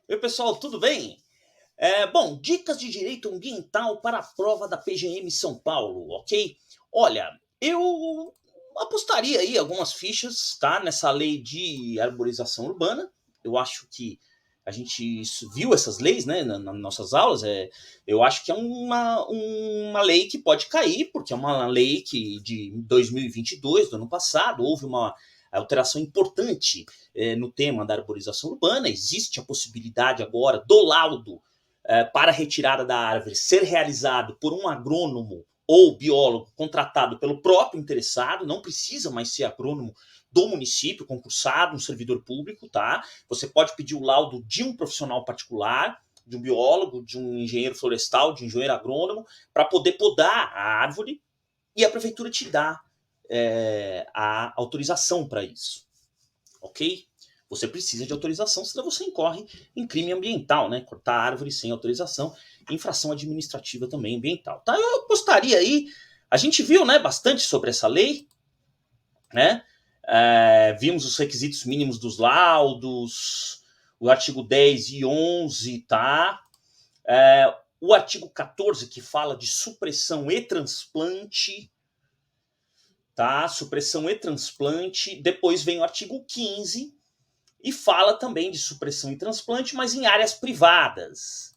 Oi, pessoal, tudo bem? Bom, dicas de direito ambiental para a prova da PGM São Paulo, ok? Olha, eu apostaria aí algumas fichas, tá? Nessa lei de arborização urbana. Eu acho que a gente viu essas leis, né, nas nossas aulas. Eu acho que é uma lei que pode cair, porque é uma lei que de 2022, do ano passado, houve uma alteração importante no tema da arborização urbana. Existe a possibilidade agora do laudo para a retirada da árvore ser realizado por um agrônomo ou biólogo contratado pelo próprio interessado, não precisa mais ser agrônomo do município, concursado, um servidor público, tá? Você pode pedir o laudo de um profissional particular, de um biólogo, de um engenheiro florestal, de um engenheiro agrônomo, para poder podar a árvore e a prefeitura te dá a autorização para isso, ok? Você precisa de autorização, senão você incorre em crime ambiental, né? Cortar árvore sem autorização, infração administrativa também ambiental. Tá? Eu apostaria aí, a gente viu, né, bastante sobre essa lei, né? Vimos os requisitos mínimos dos laudos, o artigo 10 e 11, tá? O artigo 14, que fala de supressão e transplante, tá? Supressão e transplante. Depois vem o artigo 15, e fala também de supressão e transplante, mas em áreas privadas.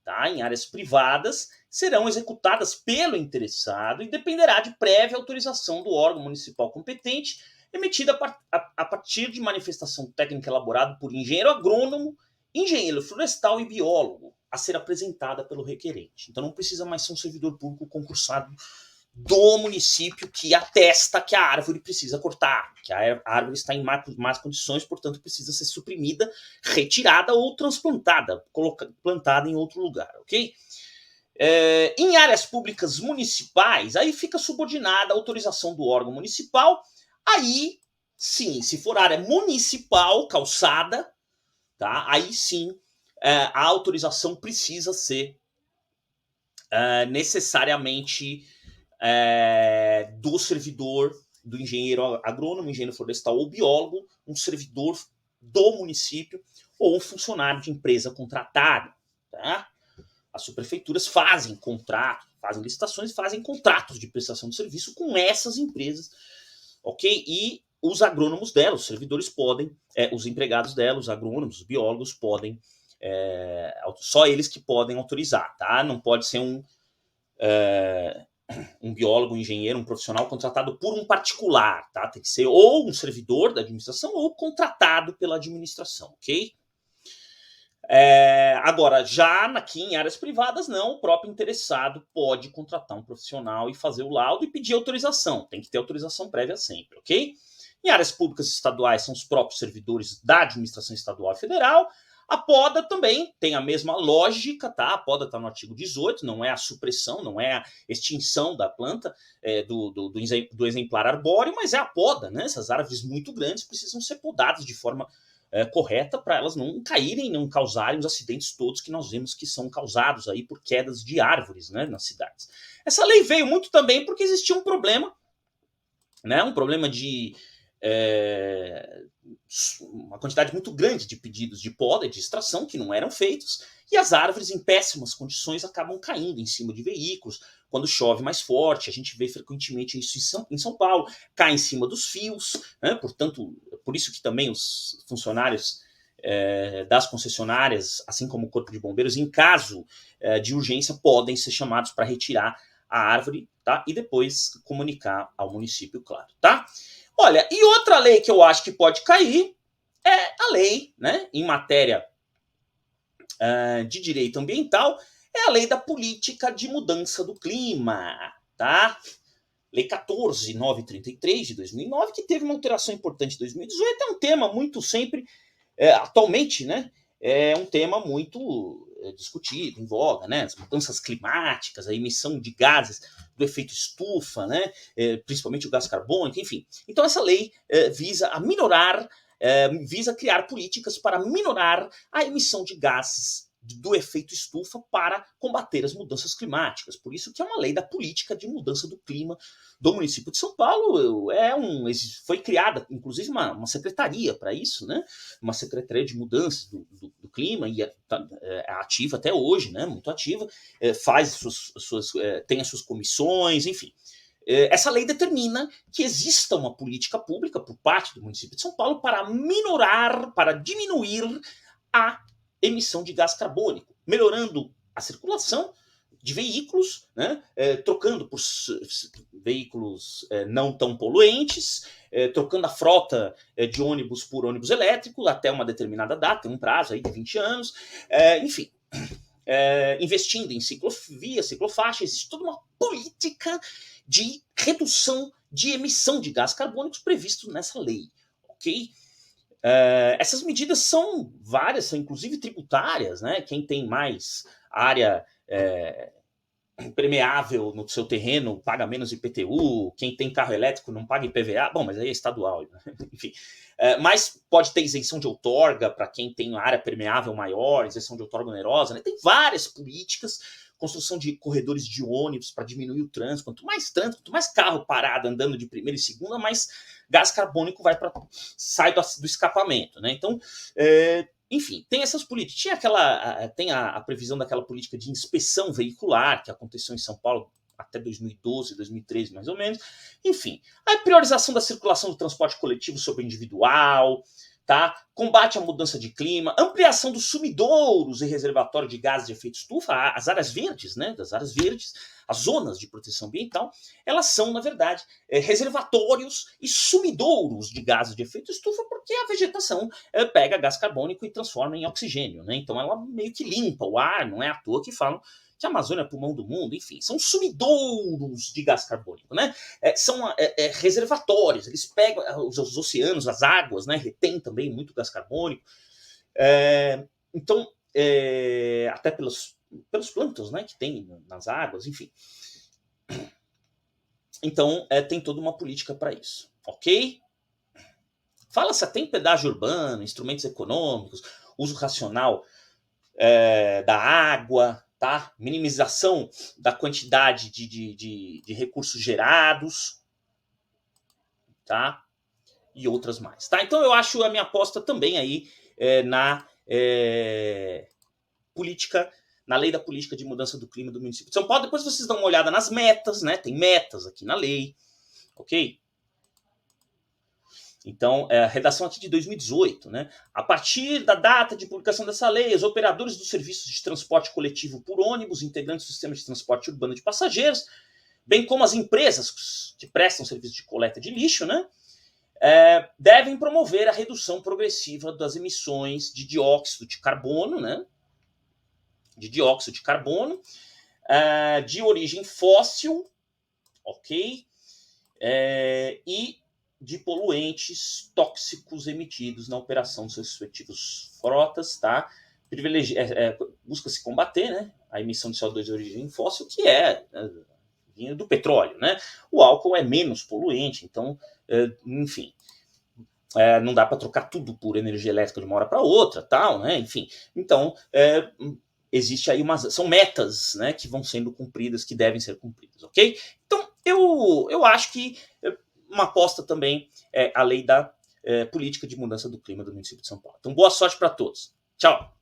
Tá? Em áreas privadas serão executadas pelo interessado e dependerá de prévia autorização do órgão municipal competente, emitida a partir de manifestação técnica elaborada por engenheiro agrônomo, engenheiro florestal e biólogo, a ser apresentada pelo requerente. Então não precisa mais ser um servidor público concursado do município que atesta que a árvore precisa cortar, que a árvore está em más condições, portanto precisa ser suprimida, retirada ou transplantada, plantada em outro lugar, ok? Em áreas públicas municipais, aí fica subordinada a autorização do órgão municipal. Aí sim, se for área municipal, calçada, tá? Aí sim a autorização precisa ser necessariamente do servidor, do engenheiro agrônomo, engenheiro florestal ou biólogo, um servidor do município ou um funcionário de empresa contratado. Tá? As subprefeituras fazem contrato, fazem licitações, fazem contratos de prestação de serviço com essas empresas, ok? E os agrônomos dela, os servidores podem, os empregados dela, os agrônomos, os biólogos podem, só eles que podem autorizar, tá? Não pode ser um biólogo, um engenheiro, um profissional contratado por um particular, tá? Tem que ser ou um servidor da administração ou contratado pela administração, ok? Agora, já aqui em áreas privadas, não, o próprio interessado pode contratar um profissional e fazer o laudo e pedir autorização. Tem que ter autorização prévia sempre, ok? Em áreas públicas estaduais, são os próprios servidores da administração estadual e federal. A poda também tem a mesma lógica, tá? A poda está no artigo 18, não é a supressão, não é a extinção da planta, do exemplar arbóreo, mas é a poda, né? Essas árvores muito grandes precisam ser podadas de forma correta para elas não caírem, não causarem os acidentes todos que nós vemos que são causados aí por quedas de árvores, né, nas cidades. Essa lei veio muito também porque existia um problema, né, um problema de uma quantidade muito grande de pedidos de poda e de extração que não eram feitos, e as árvores em péssimas condições acabam caindo em cima de veículos. Quando chove mais forte, a gente vê frequentemente isso em São Paulo, cai em cima dos fios, né? Portanto, por isso que também os funcionários das concessionárias, assim como o Corpo de Bombeiros, em caso de urgência, podem ser chamados para retirar a árvore, tá? E depois comunicar ao município, claro, tá? Olha, e outra lei que eu acho que pode cair é a lei, né, em matéria de direito ambiental, é a lei da política de mudança do clima, tá? Lei 14.933 de 2009, que teve uma alteração importante em 2018, é um tema muito sempre, atualmente, né, é um tema muito discutido, em voga, né, as mudanças climáticas, a emissão de gases do efeito estufa, né, principalmente o gás carbônico, enfim. Então essa lei visa a minorar, visa criar políticas para minorar a emissão de gases do efeito estufa para combater as mudanças climáticas. Por isso que é uma lei da política de mudança do clima do município de São Paulo. Foi criada, inclusive, uma secretaria para isso, né? Uma secretaria de mudança do clima e é ativa até hoje, né, muito ativa, tem as suas comissões, enfim. Essa lei determina que exista uma política pública por parte do município de São Paulo para diminuir a emissão de gás carbônico, melhorando a circulação de veículos, né, trocando por veículos não tão poluentes, trocando a frota de ônibus por ônibus elétrico até uma determinada data, tem um prazo aí de 20 anos, enfim, investindo em ciclovias, ciclofaixas, existe toda uma política de redução de emissão de gás carbônicos previsto nessa lei, ok? Essas medidas são várias, são inclusive tributárias, né? Quem tem mais área permeável no seu terreno paga menos IPTU, quem tem carro elétrico não paga IPVA, bom, mas aí é estadual, né? Enfim. Mas pode ter isenção de outorga para quem tem área permeável maior, isenção de outorga onerosa, né? Tem várias políticas, construção de corredores de ônibus para diminuir o trânsito, quanto mais carro parado andando de primeira e segunda, mais gás carbônico sai do escapamento, né? Então, enfim, tem essas políticas. Tem a previsão daquela política de inspeção veicular que aconteceu em São Paulo até 2012, 2013, mais ou menos. Enfim, a priorização da circulação do transporte coletivo sobre individual, tá? Combate à mudança de clima, ampliação dos sumidouros e reservatório de gases de efeito estufa, as áreas verdes, né? Das áreas verdes, as zonas de proteção ambiental, elas são, na verdade, reservatórios e sumidouros de gases de efeito estufa, porque a vegetação pega gás carbônico e transforma em oxigênio, né? Então ela meio que limpa o ar, não é à toa que falam que a Amazônia é pulmão do mundo, enfim, são sumidouros de gás carbônico, né? São reservatórios, eles pegam os oceanos, as águas, né? Retém também muito gás carbônico. Então, até pelos plânctons, né, que tem nas águas, enfim. Então, tem toda uma política para isso, ok? Fala-se até em pedágio urbano, instrumentos econômicos, uso racional da água, tá? Minimização da quantidade de recursos gerados, tá? E outras mais, tá? Então eu acho a minha aposta também aí na política, na lei da política de mudança do clima do município de São Paulo. Depois vocês dão uma olhada nas metas, né? Tem metas aqui na lei, ok? Então, a redação aqui de 2018, né? A partir da data de publicação dessa lei, os operadores dos serviços de transporte coletivo por ônibus, integrantes do sistema de transporte urbano de passageiros, bem como as empresas que prestam serviço de coleta de lixo, né? Devem promover a redução progressiva das emissões de dióxido de carbono, né? De dióxido de carbono, de origem fóssil, ok? E de poluentes tóxicos emitidos na operação dos seus respectivos frotas, tá? Busca-se combater, né, a emissão de CO2 de origem fóssil, que vinha do petróleo, né? O álcool é menos poluente, então, enfim, não dá para trocar tudo por energia elétrica de uma hora para outra, tal, né? Enfim, então existe aí são metas, né, que vão sendo cumpridas, que devem ser cumpridas, ok? Então eu acho que uma aposta também a lei da política de mudança do clima do município de São Paulo. Então boa sorte para todos. Tchau.